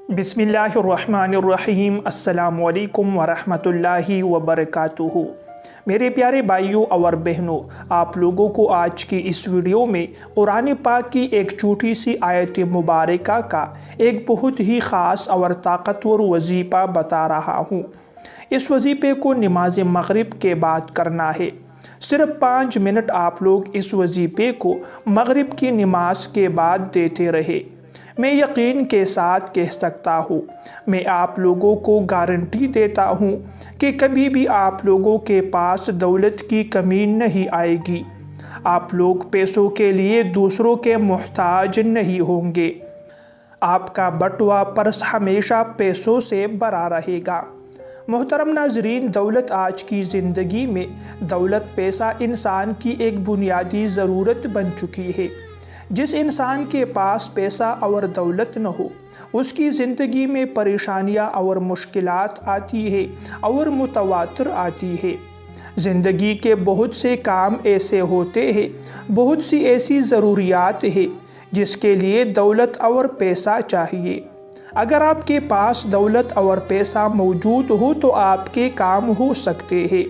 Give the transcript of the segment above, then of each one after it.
बिस्मिल्लाहिर्रहमानिर्रहीम। अस्सलामु अलैकुम वरहमतुल्लाहि वबरकातुहू। मेरे प्यारे भाइयों और बहनों, आप लोगों को आज की इस वीडियो में कुरान पाक की एक छोटी सी आयत मुबारका का एक बहुत ही ख़ास और ताकतवर वजीफ़ा बता रहा हूँ। इस वजीफ़े को नमाज मगरिब के बाद करना है। सिर्फ 5 मिनट आप लोग इस वजीफ़े को मगरिब की नमाज के बाद देते रहे। मैं यकीन के साथ कह सकता हूँ, मैं आप लोगों को गारंटी देता हूँ कि कभी भी आप लोगों के पास दौलत की कमी नहीं आएगी। आप लोग पैसों के लिए दूसरों के मोहताज नहीं होंगे। आपका बटुआ पर्स हमेशा पैसों से भरा रहेगा। मोहतरम नाज़रीन, दौलत आज की ज़िंदगी में दौलत पैसा इंसान की एक बुनियादी ज़रूरत बन चुकी है। जिस इंसान के पास पैसा और दौलत न हो, उसकी ज़िंदगी में परेशानियां और मुश्किलात आती है और मुतवातिर आती है। ज़िंदगी के बहुत से काम ऐसे होते हैं, बहुत सी ऐसी ज़रूरियात है जिसके लिए दौलत और पैसा चाहिए। अगर आपके पास दौलत और पैसा मौजूद हो तो आपके काम हो सकते हैं,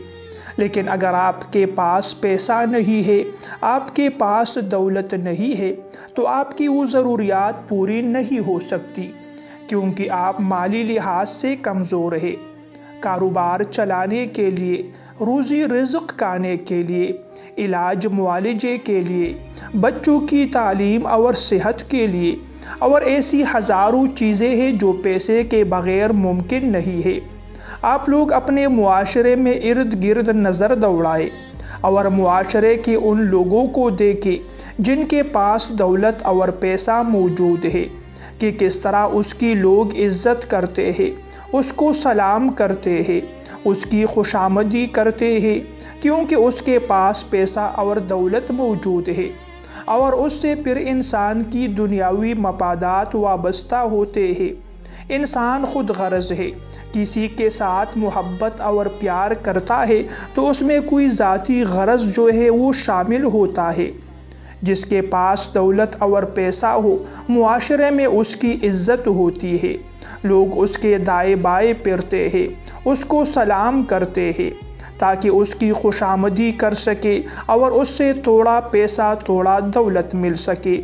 लेकिन अगर आपके पास पैसा नहीं है, आपके पास दौलत नहीं है, तो आपकी वो ज़रूरियात पूरी नहीं हो सकती, क्योंकि आप माली लिहाज से कमज़ोर है। कारोबार चलाने के लिए, रोज़ी रिज़्क़ खाने के लिए, इलाज मुआलजे के लिए, बच्चों की तालीम और सेहत के लिए और ऐसी हज़ारों चीज़ें हैं जो पैसे के बग़ैर मुमकिन नहीं है। आप लोग अपने मुआशरे में इर्द गिर्द नज़र दौड़ाए और मुआशरे के उन लोगों को देखें जिनके पास दौलत और पैसा मौजूद है कि किस तरह उसकी लोग इज़्ज़त करते हैं, उसको सलाम करते हैं, उसकी खुशामदी करते हैं, क्योंकि उसके पास पैसा और दौलत मौजूद है और उससे फिर इंसान की दुनियावी मफादात वाबस्ता होते हैं। इंसान खुद गर्ज है, किसी के साथ मोहब्बत और प्यार करता है तो उसमें कोई ज़ाती गरज जो है वो शामिल होता है। जिसके पास दौलत और पैसा हो, मुआशरे में उसकी इज़्ज़त होती है, लोग उसके दाएं बाएं फिरते हैं, उसको सलाम करते हैं ताकि उसकी खुशामदी कर सके और उससे थोड़ा पैसा थोड़ा दौलत मिल सके।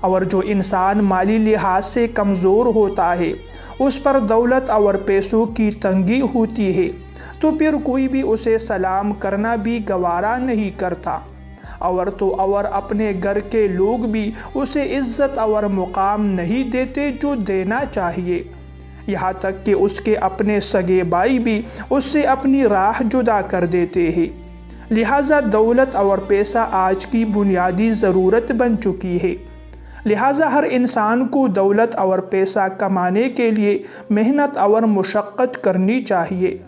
और जो इंसान माली लिहाज से कमज़ोर होता है, उस पर दौलत और पैसों की तंगी होती है, तो फिर कोई भी उसे सलाम करना भी गवारा नहीं करता और अपने घर के लोग भी उसे इज़्ज़त और मुकाम नहीं देते जो देना चाहिए। यहाँ तक कि उसके अपने सगे भाई भी उससे अपनी राह जुदा कर देते हैं। लिहाजा दौलत और पैसा आज की बुनियादी ज़रूरत बन चुकी है। लिहाजा हर इंसान को दौलत और पैसा कमाने के लिए मेहनत और मुशक्क़त करनी चाहिए।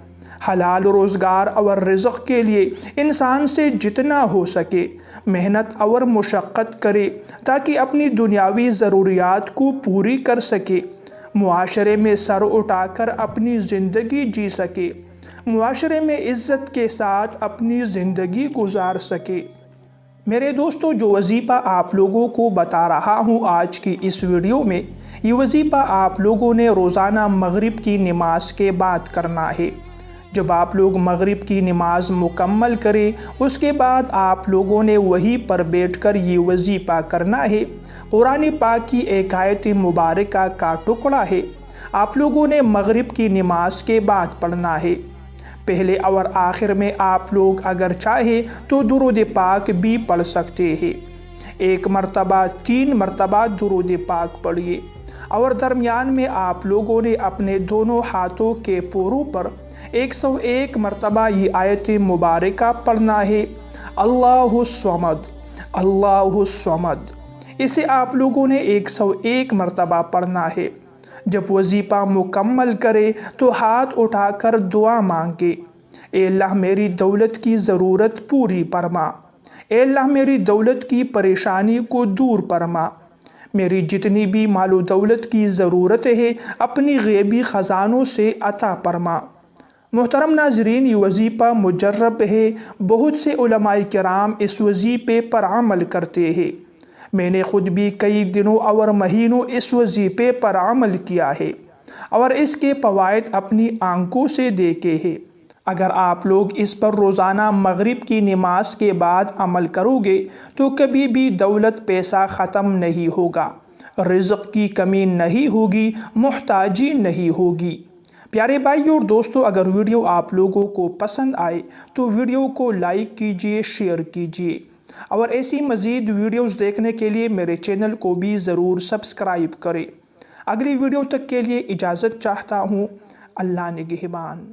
हलाल रोज़गार और रिज़्क़ के लिए इंसान से जितना हो सके मेहनत और मुशक्क़त करे ताकि अपनी दुनियावी ज़रूरियात को पूरी कर सके, मुआशरे में सर उठाकर अपनी ज़िंदगी जी सके, मुआशरे में इज़्ज़त के साथ अपनी ज़िंदगी गुजार सके। मेरे दोस्तों, जो वजीफ़ा आप लोगों को बता रहा हूँ आज की इस वीडियो में, ये वजीफ़ा आप लोगों ने रोज़ाना मगरिब की नमाज के बाद करना है। जब आप लोग मगरिब की नमाज मुकम्मल करें, उसके बाद आप लोगों ने वहीं पर बैठकर ये वजीफ़ा करना है। कुरान पाक की एक आयत मुबारका का टुकड़ा है, आप लोगों ने मगरिब की नमाज के बाद पढ़ना है। पहले और आखिर में आप लोग अगर चाहे तो दुरूद पाक भी पढ़ सकते हैं। 1 मरतबा 3 मरतबा दुरूद पाक पढ़िए और दरमियान में आप लोगों ने अपने दोनों हाथों के पोरों पर 101 मरतबा ये आयत मुबारका पढ़ना है, अल्लाहु स्वमद अल्लाहु स्वमद। इसे आप लोगों ने 101 मरतबा पढ़ना है। जब वजीफ़ा मुकम्मल करे तो हाथ उठाकर दुआ मांगे, ए अल्लाह मेरी दौलत की ज़रूरत पूरी फरमा, ए अल्लाह मेरी दौलत की परेशानी को दूर फरमा, मेरी जितनी भी मालो दौलत की ज़रूरत है अपनी ग़ैबी ख़ज़ानों से अता फरमा। मोहतरम नाज़रीन, ये वजीफ़ा मुजर्रब है, बहुत से उलमाए किराम इस वजीफ़े पर अमल करते हैं। मैंने ख़ुद भी कई दिनों और महीनों इस वजीफ़े पर अमल किया है। اور اس کے فوائد اپنی آنکھوں سے دیکھے ہیں۔ اگر آپ لوگ اس پر روزانہ مغرب کی نماز کے بعد عمل کرو گے تو کبھی بھی دولت پیسہ ختم نہیں ہوگا، رزق کی کمی نہیں ہوگی، محتاجی نہیں ہوگی۔ پیارے بھائیو اور دوستو، اگر ویڈیو آپ لوگوں کو پسند آئے تو ویڈیو کو لائک کیجئے، شیئر کیجئے، اور ایسی مزید ویڈیوز دیکھنے کے لیے میرے چینل کو بھی ضرور سبسکرائب کریں۔ اگلی ویڈیو تک کے لیے اجازت چاہتا ہوں۔ اللہ نگہبان۔